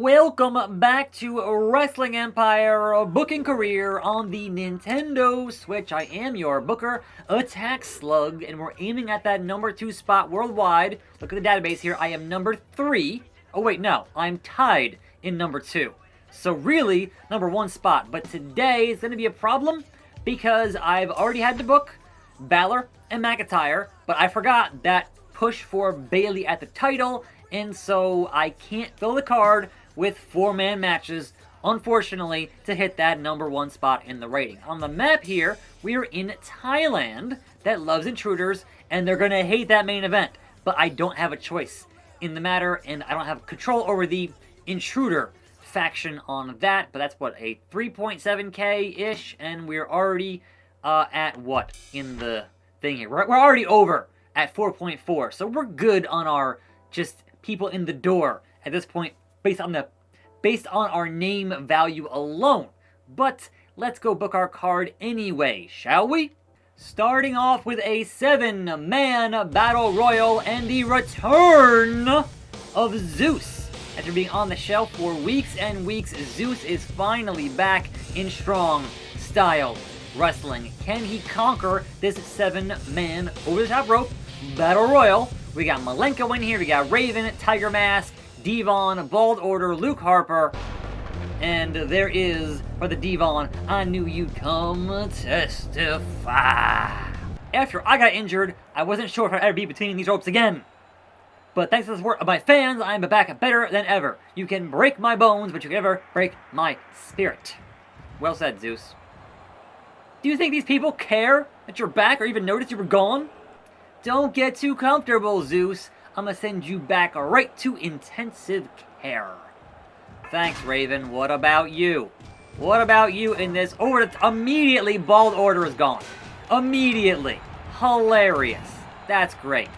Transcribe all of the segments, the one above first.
Welcome back to Wrestling Empire Booking Career on the Nintendo Switch. I am your booker, attackslug, and we're aiming at that number 2 spot worldwide. Look at the database here. I am number 3. Oh wait, no. I'm tied in number 2. So really, number 1 spot. But today is going to be a problem because I've already had to book Balor and McIntyre, but I forgot that push for Bayley at the title, and so I can't fill the card with 4-man matches, unfortunately, to hit that number 1 spot in the rating. On the map here, we are in Thailand that loves intruders, and they're going to hate that main event. But I don't have a choice in the matter, and I don't have control over the intruder faction on that. But that's, what, a 3.7k-ish, and we're already at what in the thing here? We're already over at 4.4, so we're good on our just people in the door at this point, based on our name value alone. But let's go book our card anyway, shall we? Starting off with a 7-man battle royal and the return of Zeus. After being on the shelf for weeks and weeks, Zeus is finally back in strong style wrestling. Can he conquer this 7-man over-the-top rope battle royal? We got Malenko in here, we got Raven, Tiger Mask, Devon, Bald Order, Luke Harper, and there is, for the Devon, I knew you'd come testify. After I got injured, I wasn't sure if I'd ever be between these ropes again. But thanks to the support of my fans, I am back better than ever. You can break my bones, but you can never break my spirit. Well said, Zeus. Do you think these people care that you're back or even notice you were gone? Don't get too comfortable, Zeus. I'm gonna send you back right to intensive care. Thanks, Raven. What about you? What about you in this? Immediately, Bald Order is gone. Immediately. Hilarious. That's great.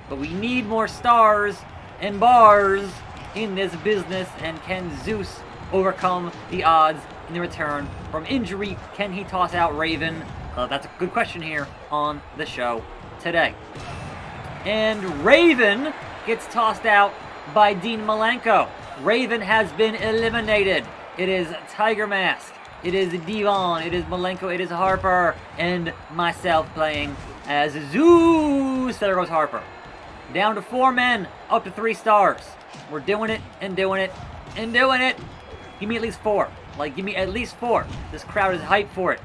But we need more stars and bars in this business. And can Zeus overcome the odds in the return from injury? Can he toss out Raven? That's a good question here on the show today. And Raven gets tossed out by Dean Malenko. Raven has been eliminated. It is Tiger Mask, it is Devon, it is Malenko, it is Harper, and myself playing as Zeus. There goes Harper. Down to 4 men, up to 3 stars. We're doing it, and doing it, and doing it. Give me at least 4. Give me at least 4. This crowd is hyped for it.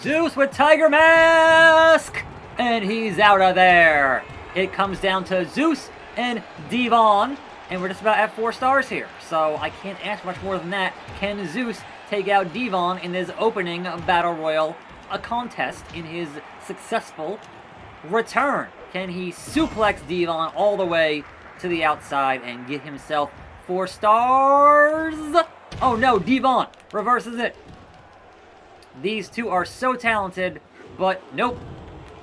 Zeus with Tiger Mask! And he's out of there. It comes down to Zeus and Devon, and we're just about at 4 stars here. So I can't ask much more than that. Can Zeus take out Devon in his opening Battle Royal, a contest in his successful return? Can he suplex Devon all the way to the outside and get himself 4 stars? Oh no, Devon reverses it. These two are so talented, but nope.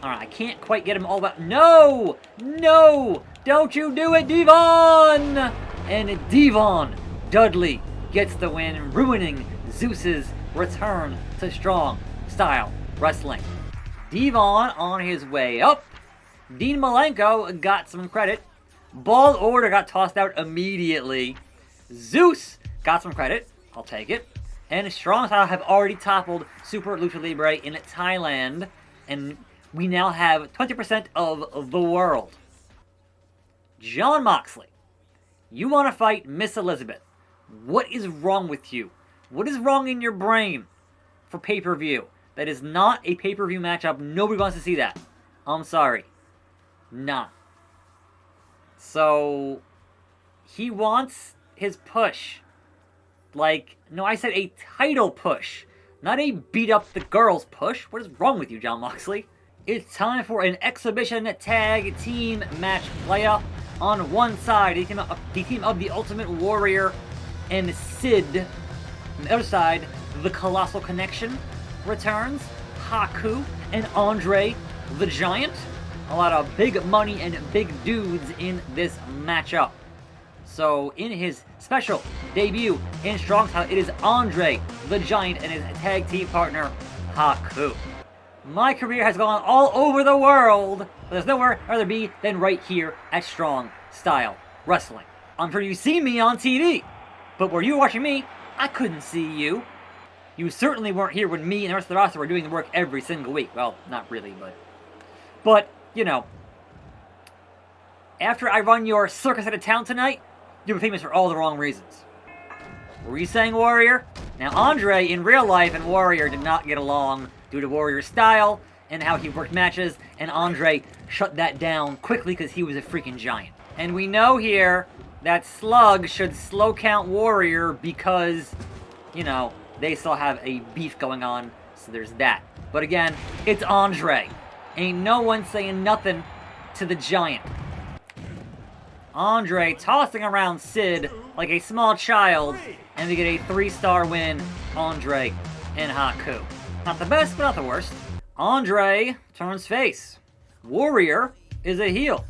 Alright, I can't quite get him all back. No! No! Don't you do it, Devon! And Devon Dudley gets the win, ruining Zeus's return to strong style wrestling. Devon on his way up. Dean Malenko got some credit. Bald Order got tossed out immediately. Zeus got some credit. I'll take it. And Strong Style have already toppled Super Lucha Libre in Thailand. And we now have 20% of the world. Jon Moxley, you want to fight Miss Elizabeth. What is wrong with you? What is wrong in your brain for pay-per-view? That is not a pay-per-view matchup. Nobody wants to see that. I'm sorry. Nah. So, he wants his push. No, I said a title push. Not a beat-up-the-girls push. What is wrong with you, Jon Moxley? It's time for an exhibition tag team match playoff. On one side, the team of the Ultimate Warrior and Sid. On the other side, the Colossal Connection returns. Haku and Andre the Giant. A lot of big money and big dudes in this matchup. So, in his special debut in Strong Style, it is Andre the Giant and his tag team partner, Haku. My career has gone all over the world, but there's nowhere I'd rather be than right here at Strong Style Wrestling. I'm sure you've seen me on TV. But where you were watching me, I couldn't see you. You certainly weren't here when me and the rest of the roster were doing the work every single week. Well, not really, but, you know, after I run your circus out of town tonight, you'll be famous for all the wrong reasons. Were you saying, Warrior? Now, Andre, in real life, and Warrior did not get along due to Warrior's style and how he worked matches, and Andre shut that down quickly because he was a freaking giant. And we know here that Slug should slow count Warrior because, you know, they still have a beef going on, so there's that. But again, it's Andre. Ain't no one saying nothing to the giant. Andre tossing around Sid like a small child, and we get a 3-star win, Andre and Haku. Not the best, but not the worst. Andre turns face. Warrior is a heel.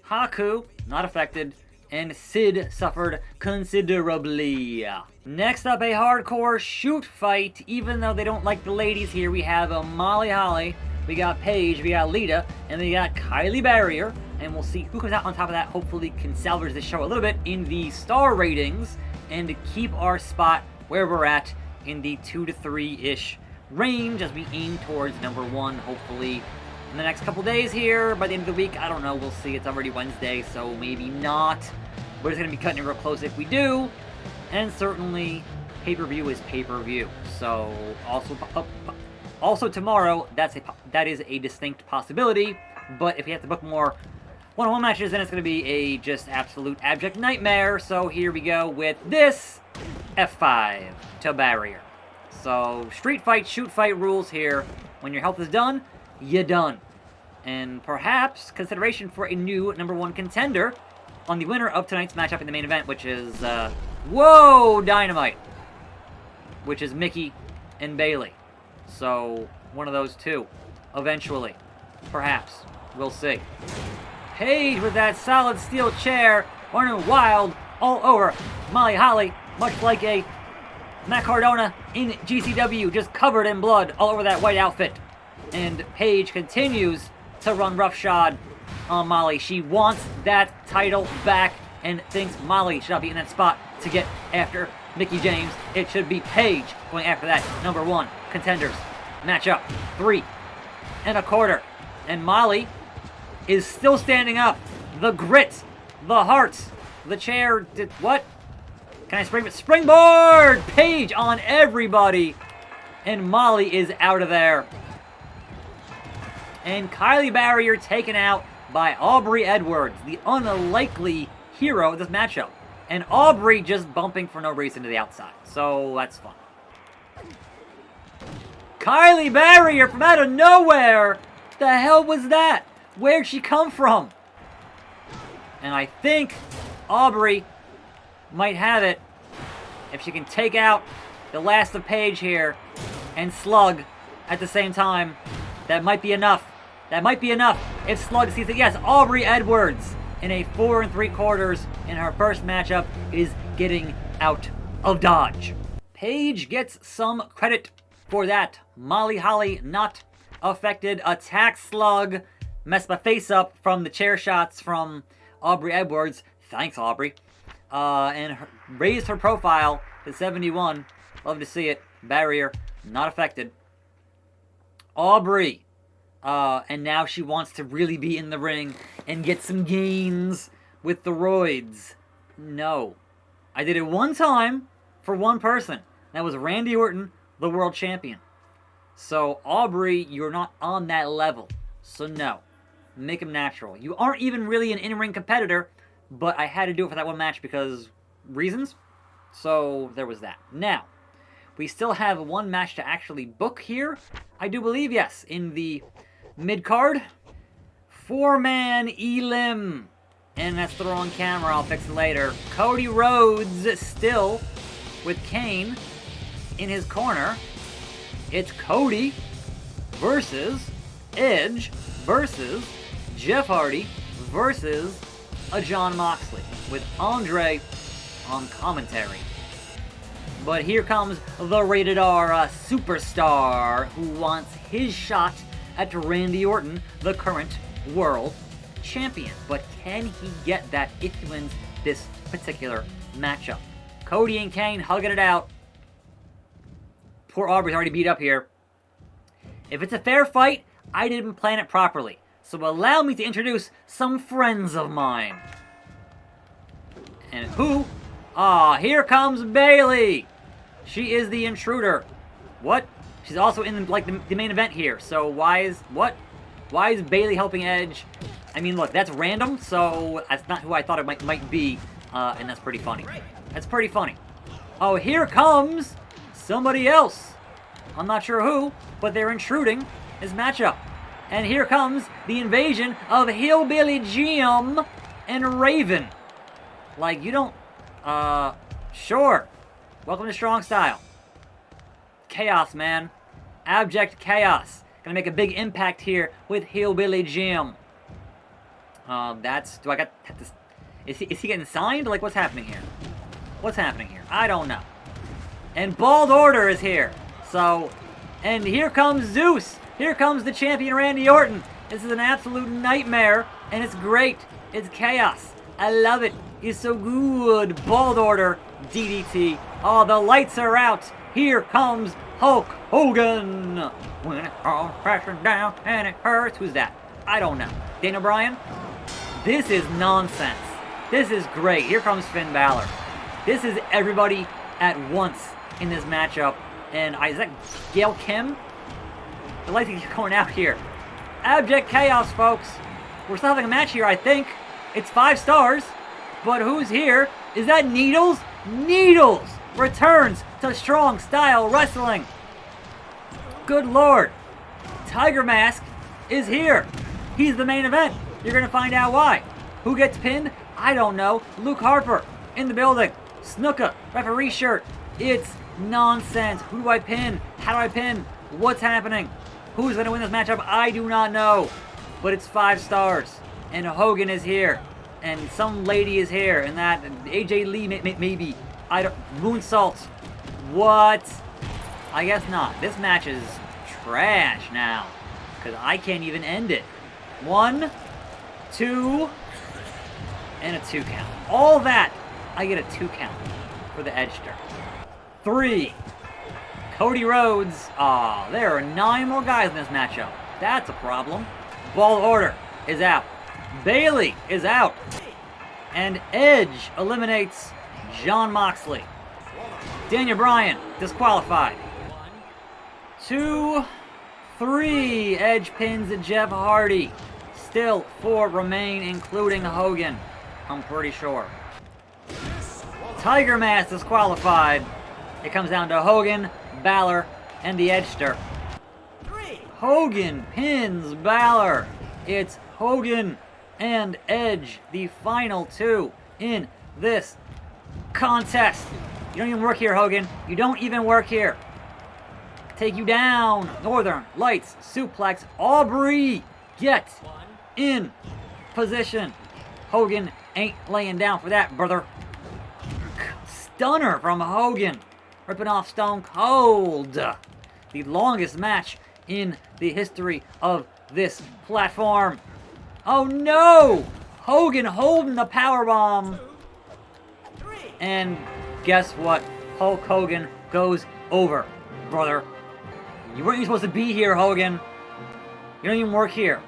Haku, not affected, and Sid suffered considerably. Next up, a hardcore shoot fight. Even though they don't like the ladies here, we have Molly Holly, we got Paige, we got Lita, and we got Kylie Barrier. And we'll see who comes out on top of that. Hopefully can salvage the show a little bit in the star ratings and to keep our spot where we're at in the 2 to 3-ish range as we aim towards number 1, hopefully in the next couple days here. By the end of the week, I don't know. We'll see. It's already Wednesday, so maybe not. We're just going to be cutting it real close if we do. And certainly, pay-per-view is pay-per-view. So, also tomorrow, that is a distinct possibility. But if you have to book more one-on-one matches, then it's going to be a just absolute abject nightmare. So here we go with this F5 to Barrier. So street fight, shoot fight rules here. When your health is done, you're done. And perhaps consideration for a new number 1 contender on the winner of tonight's matchup in the main event, which is, whoa, Dynamite. Which is Mickey and Bailey. So one of those two, eventually. Perhaps. We'll see. Paige with that solid steel chair, running wild all over Molly Holly, much like a Matt Cardona in GCW, just covered in blood all over that white outfit. And Paige continues to run roughshod on Molly. She wants that title back and thinks Molly should not be in that spot to get after Mickie James. It should be Paige going after that number 1 contenders matchup. 3 1/4. And Molly is still standing up. The grit, the heart, the chair, what? Can I springboard? Paige on everybody. And Molly is out of there. And Kylie Barrier taken out by Aubrey Edwards, the unlikely hero of this matchup. And Aubrey just bumping for no reason to the outside. So that's fun. Kylie Barrier from out of nowhere. The hell was that? Where'd she come from? And I think Aubrey might have it if she can take out the last of Paige here and Slug at the same time. That might be enough. That might be enough if Slug sees it. Yes, Aubrey Edwards in a 4 3/4 in her first matchup is getting out of Dodge. Paige gets some credit for that. Molly Holly not affected. Attackslug messed my face up from the chair shots from Aubrey Edwards. Thanks, Aubrey. And raised her profile to 71. Love to see it. Barrier not affected. Aubrey. And now she wants to really be in the ring and get some gains with the roids. No. I did it one time for one person. That was Randy Orton, the world champion. So, Aubrey, you're not on that level. So, no. Make him natural. You aren't even really an in-ring competitor, but I had to do it for that one match because reasons. So, there was that. Now, we still have one match to actually book here. I do believe, yes, in the Midcard. 4-man Elim. And that's the wrong camera. I'll fix it later. Cody Rhodes still with Kane in his corner. It's Cody versus Edge versus Jeff Hardy versus a Jon Moxley with Andre on commentary. But here comes the rated R superstar who wants his shot at Randy Orton, the current world champion. But can he get that if he wins this particular matchup? Cody and Kane hugging it out. Poor Aubrey's already beat up here. If it's a fair fight, I didn't plan it properly. So allow me to introduce some friends of mine. And who? Ah, here comes Bayley. She is the intruder. What? She's also in the main event here. So why is Bayley helping Edge? I mean, look, that's random. So that's not who I thought it might be, and that's pretty funny. That's pretty funny. Oh, here comes somebody else. I'm not sure who, but they're intruding this matchup. And here comes the invasion of Hillbilly Jim and Raven. Like, you don't... Sure. Welcome to Strong Style. Chaos, man. Abject chaos. Gonna make a big impact here with Hillbilly Jim. Do I got... Is he getting signed? Like, what's happening here? What's happening here? I don't know. And Bald Order is here. So... And here comes Zeus. Here comes the champion Randy Orton. This is an absolute nightmare, and it's great. It's chaos. I love it. It's so good. Bald Order, DDT. Oh, the lights are out. Here comes Hulk Hogan. When it all crashing down and it hurts. Who's that? I don't know. Daniel Bryan? This is nonsense. This is great. Here comes Finn Balor. This is everybody at once in this matchup. And is that Gail Kim? The lights keep going out here. Abject chaos, folks. We're still having a match here, I think. It's 5 stars. But who's here? Is that Needles? Needles returns to Strong Style Wrestling. Good Lord. Tiger Mask is here. He's the main event. You're going to find out why. Who gets pinned? I don't know. Luke Harper in the building. Snuka, referee shirt. It's nonsense. Who do I pin? How do I pin? What's happening? Who's going to win this matchup? I do not know. But it's 5 stars. And Hogan is here. And some lady is here. And that AJ Lee maybe. I don't... Moonsault. What? I guess not. This match is trash now. Because I can't even end it. 1, 2, and a 2 count. All that, I get a 2 count for the Edgester. 3. Cody Rhodes. Aw, there are 9 more guys in this matchup. That's a problem. Bald Order is out. Bayley is out. And Edge eliminates Jon Moxley. Daniel Bryan disqualified. 2, 3. Edge pins Jeff Hardy. Still 4 remain, including Hogan. I'm pretty sure. Tiger Mask disqualified. It comes down to Hogan, Balor, and the Edgester. Hogan pins Balor. It's Hogan and Edge, the final 2 in this contest. You don't even work here, Hogan. You don't even work here. Take you down. Northern Lights suplex. Aubrey, get in position. Hogan ain't laying down for that, brother. Stunner from Hogan. Ripping off Stone Cold. The longest match in the history of this platform. Oh no! Hogan holding the powerbomb. And guess what? Hulk Hogan goes over, brother. You weren't even supposed to be here, Hogan. You don't even work here.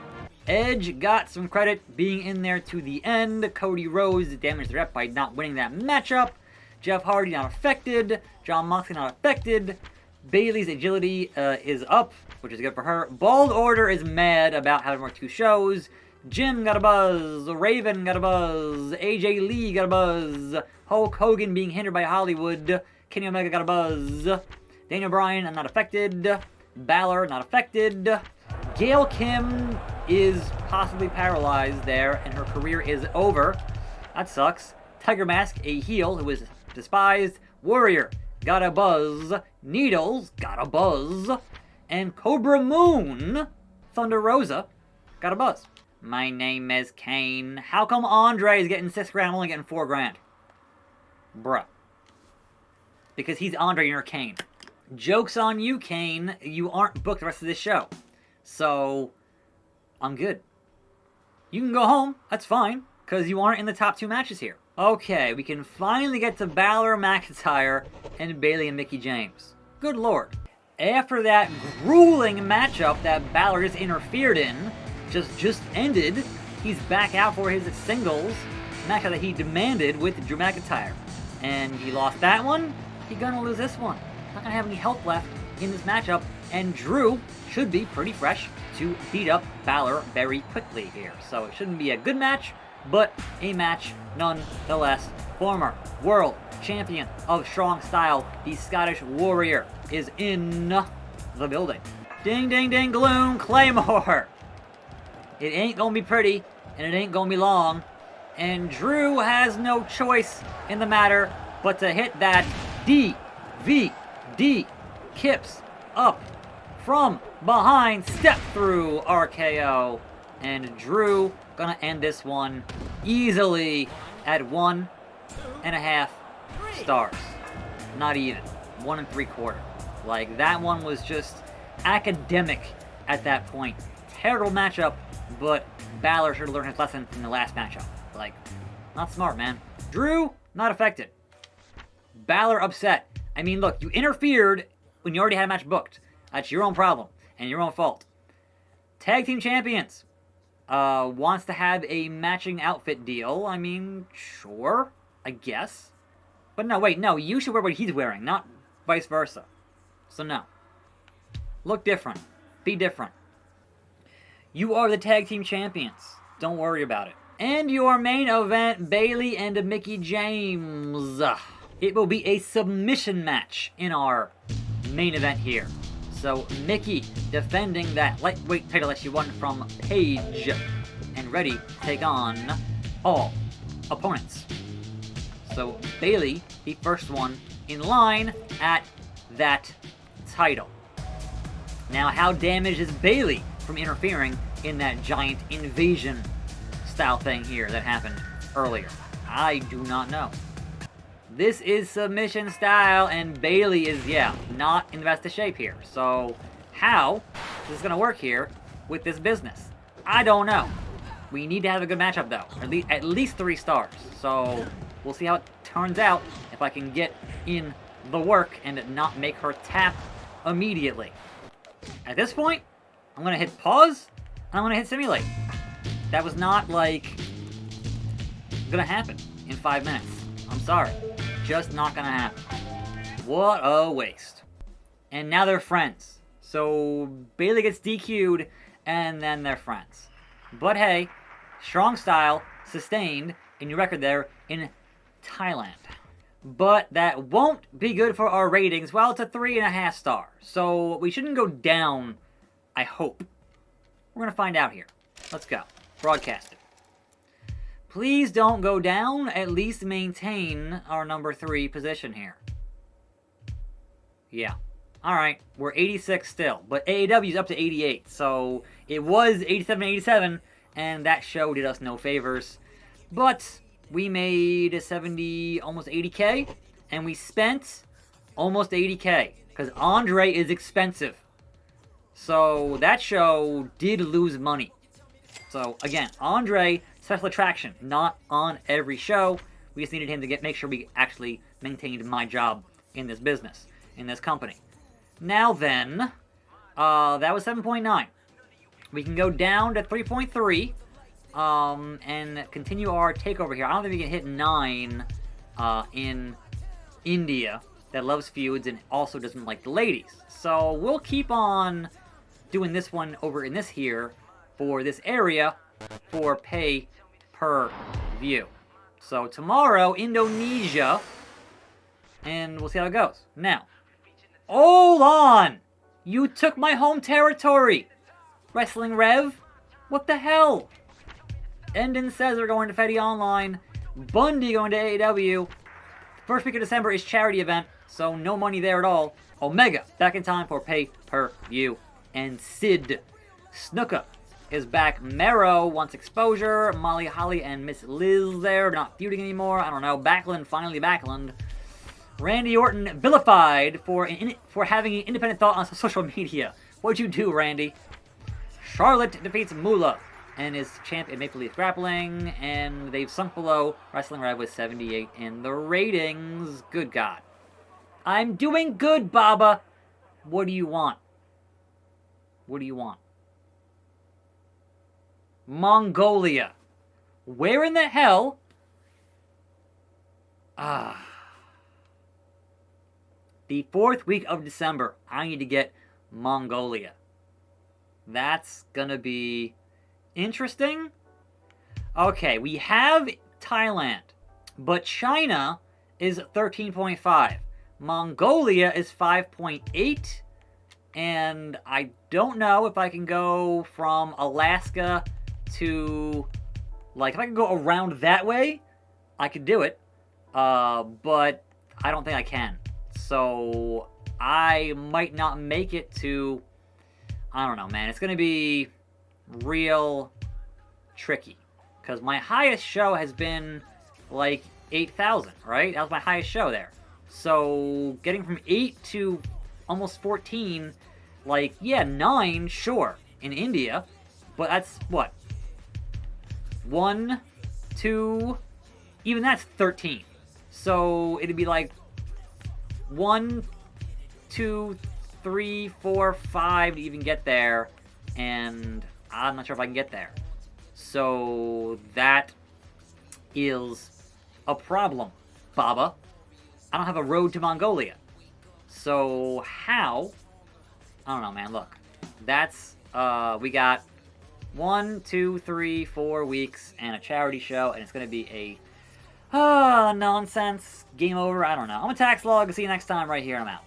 Edge got some credit being in there to the end. Cody Rhodes damaged the rep by not winning that matchup. Jeff Hardy not affected. Jon Moxley not affected. Bayley's agility is up, which is good for her. Bald Order is mad about having worked 2 shows. Jim got a buzz. Raven got a buzz. AJ Lee got a buzz. Hulk Hogan being hindered by Hollywood. Kenny Omega got a buzz. Daniel Bryan not affected. Balor not affected. Gail Kim is possibly paralyzed there, and her career is over. That sucks. Tiger Mask, a heel who is despised. Warrior got a buzz. Needles got a buzz. And Cobra Moon, Thunder Rosa, got a buzz. My name is Kane. How come Andre is getting $6 grand, I'm only getting $4 grand? Bruh. Because he's Andre and you're Kane. Joke's on you, Kane. You aren't booked the rest of this show. So, I'm good. You can go home. That's fine. because you aren't in the top 2 matches here. Okay, we can finally get to Balor, McIntyre, and Bayley and Mickie James. Good lord. After that grueling matchup that Balor just interfered in, just ended, he's back out for his singles matchup that he demanded with Drew McIntyre. And he lost that one, he's gonna lose this one. Not gonna have any health left in this matchup, and Drew should be pretty fresh to beat up Balor very quickly here. So it shouldn't be a good match, but a match nonetheless. Former world champion of strong style, the Scottish Warrior, is in the building. Ding, ding, ding, gloom, Claymore. It ain't gonna be pretty, and it ain't gonna be long, and Drew has no choice in the matter but to hit that DVD kips up from behind, step through RKO, and Drew gonna end this one easily at 1.5 stars. Not even 1 3/4. Like, that one was just academic at that point. Terrible matchup, but Balor should have learned his lesson in the last matchup. Like, not smart, man. Drew, not affected. Balor upset. I mean, look, you interfered when you already had a match booked. That's your own problem and your own fault. Tag team champions wants to have a matching outfit deal. I mean, sure, I guess. But no, wait, no, you should wear what he's wearing, not vice versa. So no. Look different. Be different. You are the tag team champions. Don't worry about it. And your main event, Bayley and Mickie James. It will be a submission match in our main event here. So Mickie defending that lightweight title that she won from Paige, and ready to take on all opponents. So Bayley, the first one in line at that title. Now, how damaged is Bayley from interfering in that giant invasion style thing here that happened earlier? I do not know. This is submission style, and Bayley is, not in the best of shape here. So, how is this going to work here with this business? I don't know. We need to have a good matchup, though. At least 3 stars. So, we'll see how it turns out if I can get in the work and not make her tap immediately. At this point, I'm going to hit pause, and I'm going to hit simulate. That was not, going to happen in 5 minutes. I'm sorry. Just not gonna happen. What a waste. And now they're friends. So Bayley gets DQ'd, and then they're friends. But hey, strong style, sustained, in your record there in Thailand. But that won't be good for our ratings. Well, it's a 3.5 star. So we shouldn't go down, I hope. We're gonna find out here. Let's go. Broadcast it. Please don't go down, at least maintain our number 3 position here. Yeah. Alright, we're 86 still, but AEW's up to 88, so it was 87, and that show did us no favors. But we made 70, almost 80k, and we spent almost 80k, because Andre is expensive. So that show did lose money. So again, Andre, special attraction, not on every show. We just needed him to make sure we actually maintained my job in this business, in this company. Now then, that was 7.9. We can go down to 3.3 and continue our takeover here. I don't think we can hit 9 in India that loves feuds and also doesn't like the ladies. So we'll keep on doing this one over in this here for this area for pay-per-view. So tomorrow, Indonesia, and we'll see how it goes. Now, hold on! You took my home territory! Wrestling Rev? What the hell? Endon says they're going to Fetty Online. Bundy going to AEW. First week of December is charity event, so no money there at all. Omega back in time for pay-per-view. And Sid Snuka is back. Mero wants exposure. Molly Holly and Miss Liz there, not feuding anymore. I don't know. Backlund, finally Backlund. Randy Orton vilified for having an independent thought on social media. What'd you do, Randy? Charlotte defeats Moolah. and is champ in Maple Leaf Grappling, and they've sunk below Wrestling Rev with 78 in the ratings. Good God. I'm doing good, Baba. What do you want? What do you want? Mongolia. Where in the hell? The 4th week of December, I need to get Mongolia. That's gonna be interesting. Okay, we have Thailand, but China is 13.5. Mongolia is 5.8. And I don't know if I can go from Alaska to, like, if I can go around that way, I could do it. But I don't think I can. So I might not make it to, I don't know, man. It's going to be real tricky. Because my highest show has been, like, 8,000, right? That was my highest show there. So getting from 8 to almost 14, like, yeah, 9, sure, in India. But that's, what? 1, 2, even that's 13. So it'd be like 1, 2, 3, 4, 5 to even get there, and I'm not sure if I can get there. So that is a problem, Baba. I don't have a road to Mongolia. So how? I don't know, man. Look, that's we got 1, 2, 3, 4 weeks and a charity show, and it's gonna be a nonsense game over. I don't know. I'm attackslug. See you next time right here, and I'm out.